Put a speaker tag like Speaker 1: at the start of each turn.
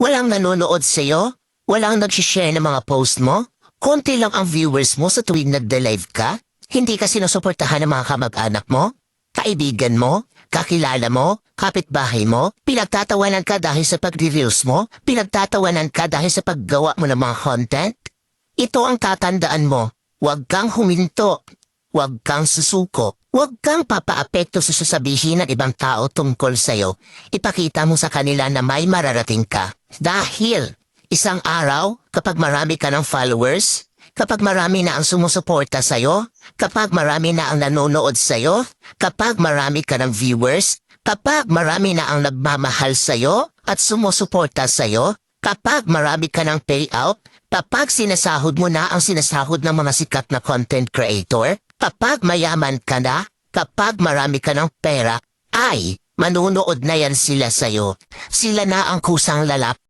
Speaker 1: Walang nanonood sa'yo? Walang nag-share ng mga post mo? Konti lang ang viewers mo sa tuwing nagde-live ka? Hindi ka sinusuportahan ng mga kamag-anak mo? Kaibigan mo? Kakilala mo? Kapitbahay mo? Pinagtatawanan ka dahil sa pag-reels mo? Pinagtatawanan ka dahil sa paggawa mo ng mga content? Ito ang tatandaan mo. Huwag kang huminto. Huwag kang susuko. Huwag kang papaapekto sa sasabihin ng ibang tao tungkol sa'yo. Ipakita mo sa kanila na may mararating ka. Dahil isang araw, kapag marami ka ng followers, kapag marami na ang sumusuporta sa'yo, kapag marami na ang nanonood sa'yo, kapag marami ka ng viewers, kapag marami na ang nagmamahal sa'yo at sumusuporta sa'yo, kapag marami ka ng payout, kapag sinasahod mo na ang sinasahod ng mga sikat na content creator, kapag mayaman ka na, kapag marami ka ng pera, ay manunood na yan sila sa'yo. Sila na ang kusang lalap